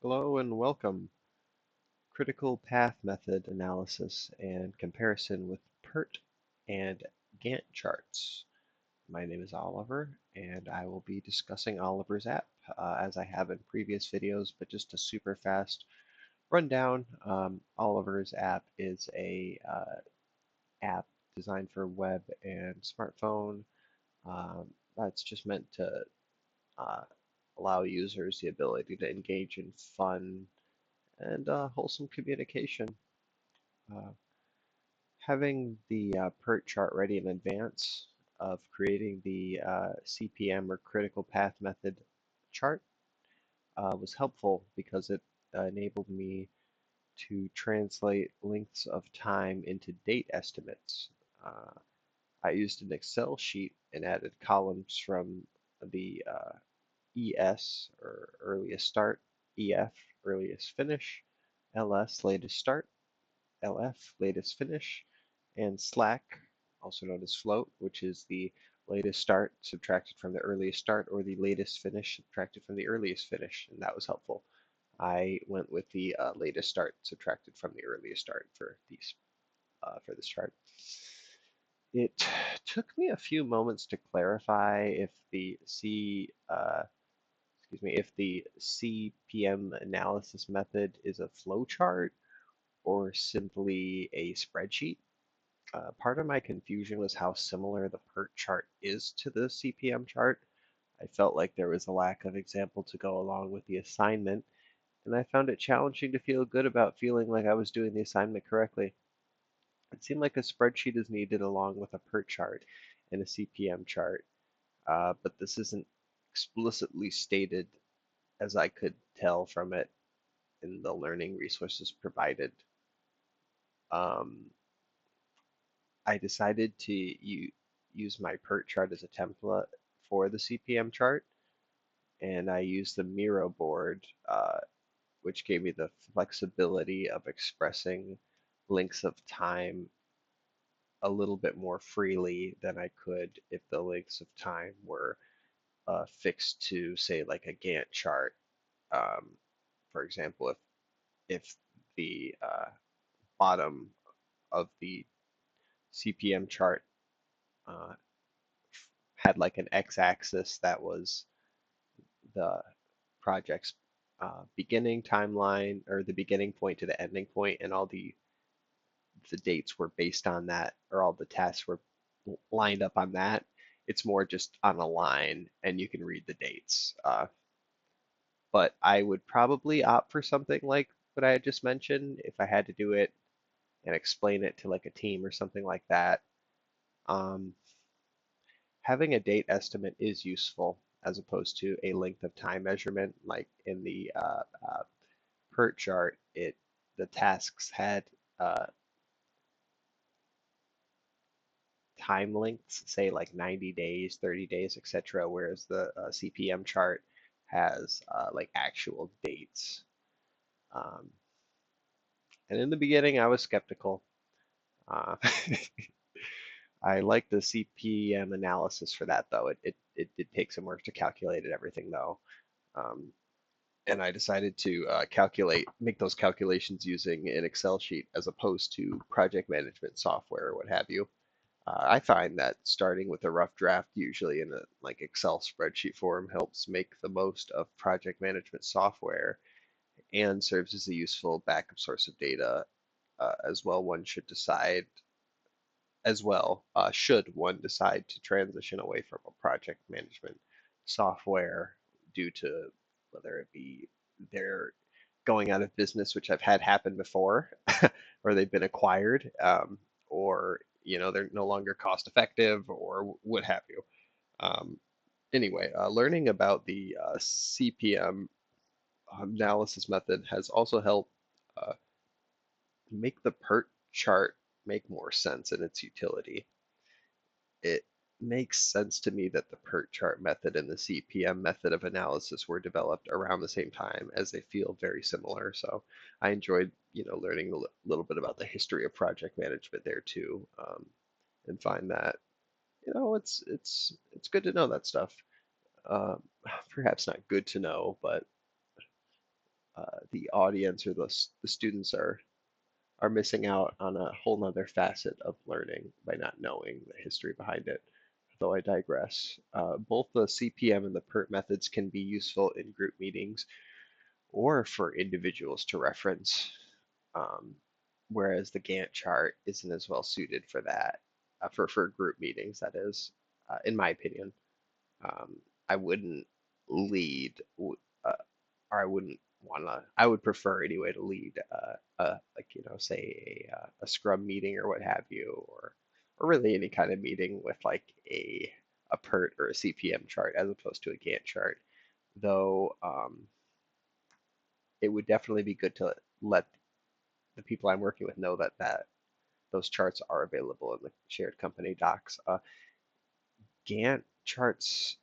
Hello and welcome. Critical path method analysis and comparison with PERT and Gantt charts. My name is Oliver, and I will be discussing Oliver's app as I have in previous videos, but just a super fast rundown. Oliver's app is a app designed for web and smartphone. That's just meant to uh, allow users the ability to engage in fun and wholesome communication. Uh, Having the PERT chart ready in advance of creating the CPM or critical path method chart was helpful because it enabled me to translate lengths of time into date estimates. Uh, I used an Excel sheet and added columns from the ES or earliest start, EF earliest finish, LS latest start, LF, latest finish, and slack, also known as float, which is the latest start subtracted from the earliest start, or the latest finish subtracted from the earliest finish, and that was helpful. I went with the latest start subtracted from the earliest start for this chart. It took me a few moments to clarify if the CPM analysis method is a flowchart or simply a spreadsheet. Part of my confusion was how similar the PERT chart is to the CPM chart. I felt like there was a lack of example to go along with the assignment, and I found it challenging to feel good about feeling like I was doing the assignment correctly. It seemed like a spreadsheet is needed along with a PERT chart and a CPM chart, but this isn't explicitly stated as I could tell from it in the learning resources provided. Um, I decided to use my PERT chart as a template for the CPM chart, and I used the Miro board, which gave me the flexibility of expressing lengths of time a little bit more freely than I could if the lengths of time were fixed to, say, like a Gantt chart. Um, for example, if the bottom of the CPM chart uh, had like an x-axis that was the project's beginning timeline or the beginning point to the ending point, and all the dates were based on that, or all the tasks were lined up on that. It's more just on a line, and you can read the dates. But I would probably opt for something like what I had just mentioned if I had to do it and explain it to like a team or something like that. Um, Having a date estimate is useful as opposed to a length of time measurement. Like in the PERT chart, the tasks had uh, time lengths, say like 90 days, 30 days, etc., whereas the CPM chart has like actual dates. Um, and in the beginning, I was skeptical. Uh, I like the CPM analysis for that, though. It did take some work to calculate it, everything, though. Um, and I decided to make those calculations using an Excel sheet as opposed to project management software or what have you. I find that starting with a rough draft, usually in a like Excel spreadsheet form, helps make the most of project management software and serves as a useful backup source of data. As well, one should decide as well should one decide to transition away from a project management software due to whether it be they're going out of business, which I've had happen before, or they've been acquired, or they're no longer cost effective, or what have you. Um, anyway, learning about the CPM analysis method has also helped uh, make the PERT chart make more sense in its utility. It makes sense to me that the PERT chart method and the CPM method of analysis were developed around the same time, as they feel very similar. So I enjoyed, learning a little bit about the history of project management there too, and find that, it's good to know that stuff. Um, Perhaps not good to know, but the audience or the students are missing out on a whole nother facet of learning by not knowing the history behind it. Though I digress. Both the CPM and the PERT methods can be useful in group meetings or for individuals to reference, um, whereas the Gantt chart isn't as well suited for that, for group meetings, that is, in my opinion. Um, I wouldn't lead, uh, or I wouldn't wanna. I would prefer anyway to lead, like say a Scrum meeting or what have you, or really any kind of meeting with like a PERT or a CPM chart as opposed to a Gantt chart. Though it would definitely be good to let the people I'm working with know that those charts are available in the shared company docs. Gantt charts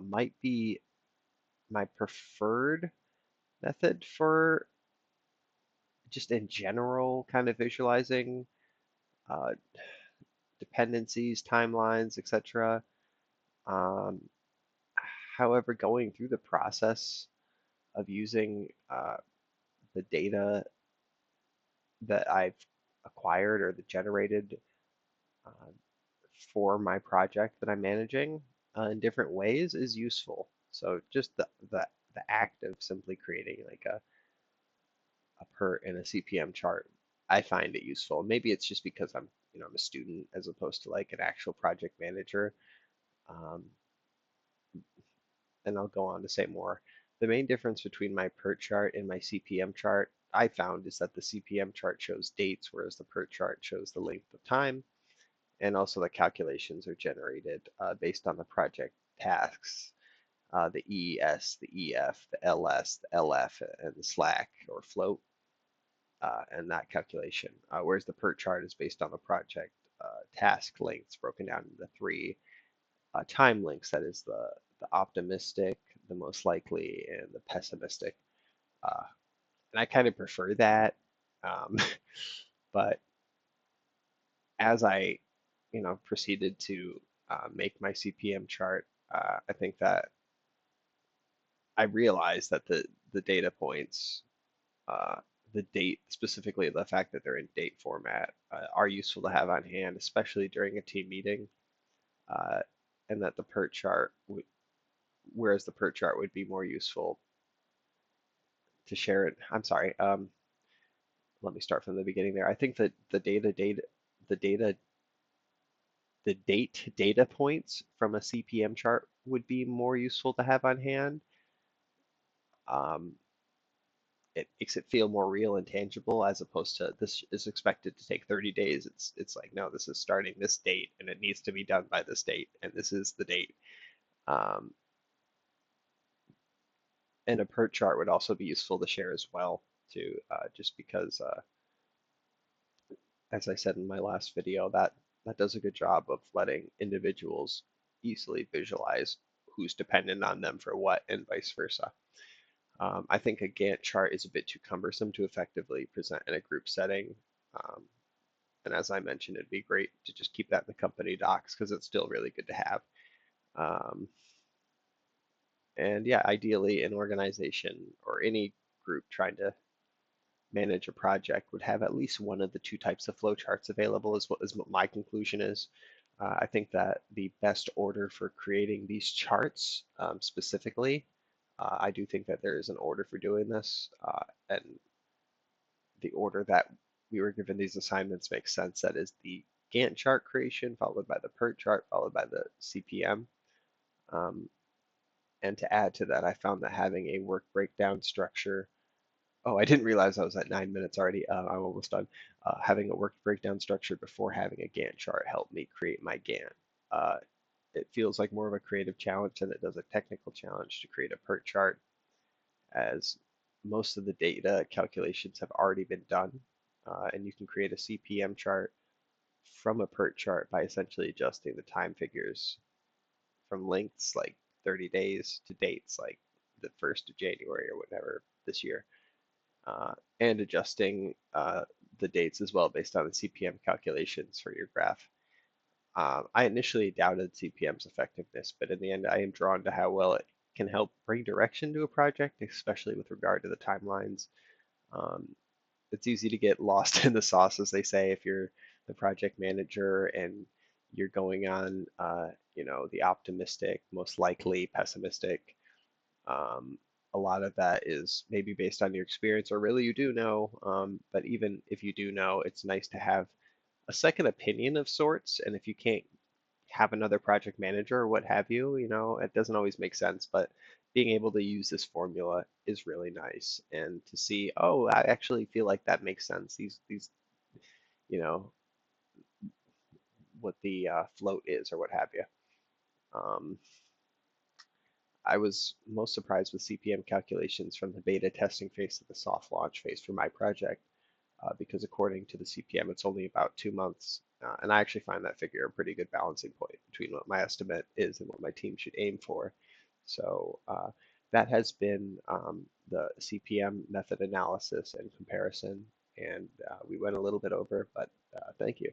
might be my preferred method for just in general kind of visualizing uh, dependencies, timelines, etc. Um, However, going through the process of using the data that I've acquired or the generated uh, for my project that I'm managing in different ways is useful. So just the act of simply creating like a PERT and a CPM chart, I find it useful. Maybe it's just because I'm a student as opposed to like an actual project manager. Um, and I'll go on to say more. The main difference between my PERT chart and my CPM chart I found is that the CPM chart shows dates, whereas the PERT chart shows the length of time, and also the calculations are generated based on the project tasks, the ES, the EF, the LS, the LF, and the slack or float, and that calculation. Whereas the PERT chart is based on the project task lengths broken down into three time links. That is the optimistic, the most likely, and the pessimistic. Uh, and I kind of prefer that. Um, but as I, proceeded to make my CPM chart, I think that I realized that the data points, uh, the date, specifically the fact that they're in date format, are useful to have on hand, especially during a team meeting, uh, and that the PERT chart, whereas the PERT chart would be more useful to share it. I'm sorry. Let me start from the beginning there. I think that the data, the date data points from a CPM chart would be more useful to have on hand. Um, it makes it feel more real and tangible as opposed to this is expected to take 30 days. It's like, no, this is starting this date and it needs to be done by this date and this is the date. Um, and a PERT chart would also be useful to share as well too, just because as I said in my last video, that does a good job of letting individuals easily visualize who's dependent on them for what and vice versa. I think a Gantt chart is a bit too cumbersome to effectively present in a group setting. Um, and as I mentioned, it'd be great to just keep that in the company docs because it's still really good to have. Um, and yeah, ideally, an organization or any group trying to manage a project would have at least one of the two types of flowcharts available, is what my conclusion is. I think that the best order for creating these charts specifically, I do think that there is an order for doing this, and the order that we were given these assignments makes sense. That is the Gantt chart creation, followed by the PERT chart, followed by the CPM. Um, and to add to that, I found that having a work breakdown structure. Oh, I didn't realize I was at 9 minutes already. I'm almost done. Having a work breakdown structure before having a Gantt chart helped me create my Gantt. Uh, it feels like more of a creative challenge than it does a technical challenge to create a PERT chart, as most of the data calculations have already been done. And you can create a CPM chart from a PERT chart by essentially adjusting the time figures from lengths like 30 days to dates like the 1st of January or whatever this year, and adjusting the dates as well based on the CPM calculations for your graph. I initially doubted CPM's effectiveness, but in the end, I am drawn to how well it can help bring direction to a project, especially with regard to the timelines. Um, it's easy to get lost in the sauce, as they say, if you're the project manager and you're going on, the optimistic, most likely pessimistic. Um, a lot of that is maybe based on your experience, or really you do know. But even if you do know, it's nice to have a second opinion of sorts. And if you can't have another project manager or what have you, it doesn't always make sense, but being able to use this formula is really nice. And to see, oh, I actually feel like that makes sense. These, you know, what the float is or what have you. Um, I was most surprised with CPM calculations from the beta testing phase to the soft launch phase for my project, because according to the CPM, it's only about 2 months. And I actually find that figure a pretty good balancing point between what my estimate is and what my team should aim for. So that has been the CPM method analysis and comparison. And we went a little bit over, but thank you.